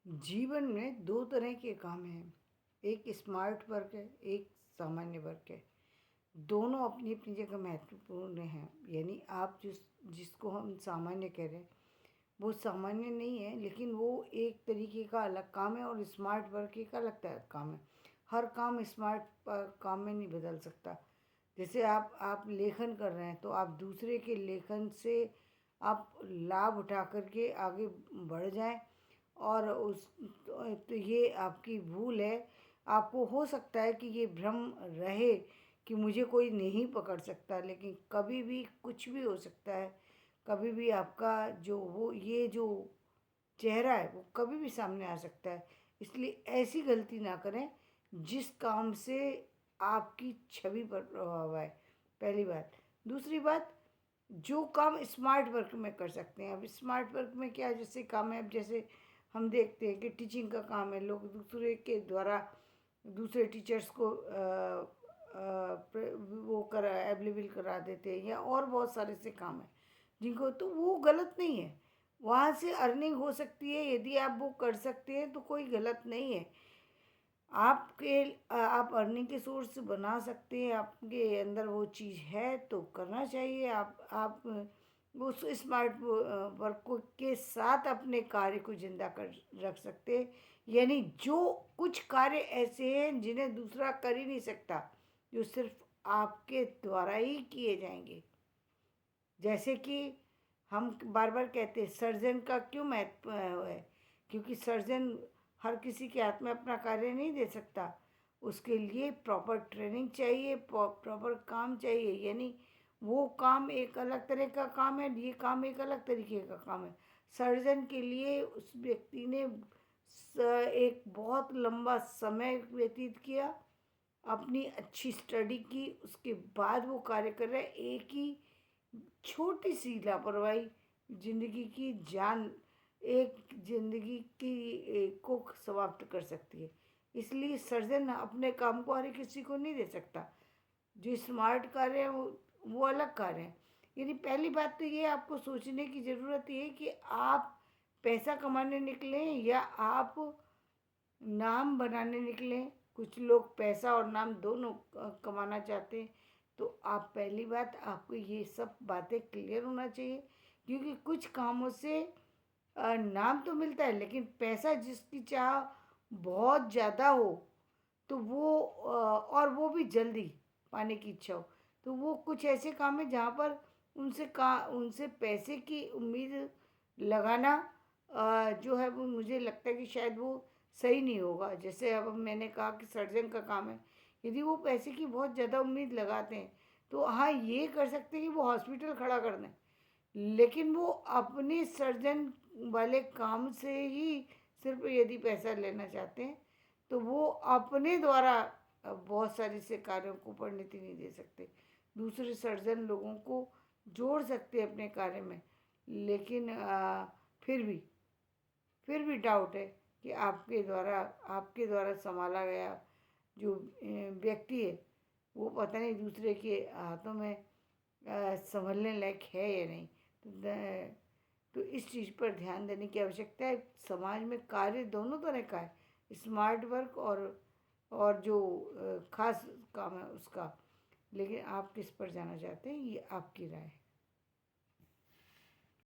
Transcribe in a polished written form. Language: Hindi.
जीवन में दो तरह के काम हैं। एक स्मार्ट वर्क है, एक सामान्य वर्क है। दोनों अपनी अपनी जगह महत्वपूर्ण हैं। यानी आप जिसको हम सामान्य कह रहे हैं वो सामान्य नहीं है, लेकिन वो एक तरीके का अलग काम है और स्मार्ट वर्क एक अलग तरह का काम है। हर काम स्मार्ट काम में नहीं बदल सकता। जैसे आप लेखन कर रहे हैं तो आप दूसरे के लेखन से आप लाभ उठा करके आगे बढ़ जाएं, और तो ये आपकी भूल है। आपको हो सकता है कि ये भ्रम रहे कि मुझे कोई नहीं पकड़ सकता, लेकिन कभी भी कुछ भी हो सकता है। कभी भी आपका जो वो ये जो चेहरा है वो कभी भी सामने आ सकता है। इसलिए ऐसी गलती ना करें जिस काम से आपकी छवि पर प्रभाव आए। पहली बात। दूसरी बात, जो काम स्मार्ट वर्क में कर सकते हैं। अब स्मार्ट वर्क में क्या जैसे काम है, अब जैसे हम देखते हैं कि टीचिंग का काम है, लोग दूसरे के द्वारा दूसरे टीचर्स को वो करा अवेलेबल करा देते हैं, या और बहुत सारे से काम है जिनको, तो वो गलत नहीं है। वहाँ से अर्निंग हो सकती है, यदि आप वो कर सकते हैं तो कोई गलत नहीं है। आप अर्निंग के सोर्स बना सकते हैं, आपके अंदर वो चीज़ है तो करना चाहिए। आप उस स्मार्ट वर्क को के साथ अपने कार्य को जिंदा कर रख सकते हैं। यानी जो कुछ कार्य ऐसे हैं जिन्हें दूसरा कर ही नहीं सकता, जो सिर्फ आपके द्वारा ही किए जाएंगे। जैसे कि हम बार बार कहते हैं सर्जन का क्यों महत्व है, क्योंकि सर्जन हर किसी के हाथ में अपना कार्य नहीं दे सकता। उसके लिए प्रॉपर ट्रेनिंग चाहिए, प्रॉपर काम चाहिए। यानी वो काम एक अलग तरह का काम है, ये काम एक अलग तरीके का काम है। सर्जन के लिए उस व्यक्ति ने एक बहुत लंबा समय व्यतीत किया, अपनी अच्छी स्टडी की, उसके बाद वो कार्य कर रहा है। एक ही छोटी सी लापरवाही जिंदगी की जान, एक जिंदगी की को समाप्त कर सकती है। इसलिए सर्जन अपने काम को हर किसी को नहीं दे सकता। जो स्मार्ट कार्य है वो अलग कार्य है। यानी पहली बात तो ये आपको सोचने की ज़रूरत है कि आप पैसा कमाने निकले या आप नाम बनाने निकले। कुछ लोग पैसा और नाम दोनों कमाना चाहते हैं। तो आप पहली बात, आपको ये सब बातें क्लियर होना चाहिए, क्योंकि कुछ कामों से नाम तो मिलता है, लेकिन पैसा जिसकी चाह बहुत ज़्यादा हो तो वो और वो भी जल्दी पाने की इच्छा हो, तो वो कुछ ऐसे काम है जहाँ पर उनसे पैसे की उम्मीद लगाना जो है वो मुझे लगता है कि शायद वो सही नहीं होगा। जैसे अब मैंने कहा कि सर्जन का काम है, यदि वो पैसे की बहुत ज़्यादा उम्मीद लगाते हैं तो हाँ ये कर सकते हैं कि वो हॉस्पिटल खड़ा कर दें, लेकिन वो अपने सर्जन वाले काम से ही सिर्फ यदि पैसा लेना चाहते हैं तो वो अपने द्वारा बहुत सारे से कार्यों को परिणति नहीं दे सकते। दूसरे सर्जन लोगों को जोड़ सकते हैं अपने कार्य में, लेकिन फिर भी डाउट है कि आपके द्वारा संभाला गया जो व्यक्ति है वो पता नहीं दूसरे के हाथों में संभलने लायक है या नहीं। तो इस चीज़ पर ध्यान देने की आवश्यकता है। समाज में कार्य दोनों तरह का है, स्मार्ट वर्क और जो खास काम है उसका। लेकिन आप किस पर जाना चाहते हैं ये आपकी राय है।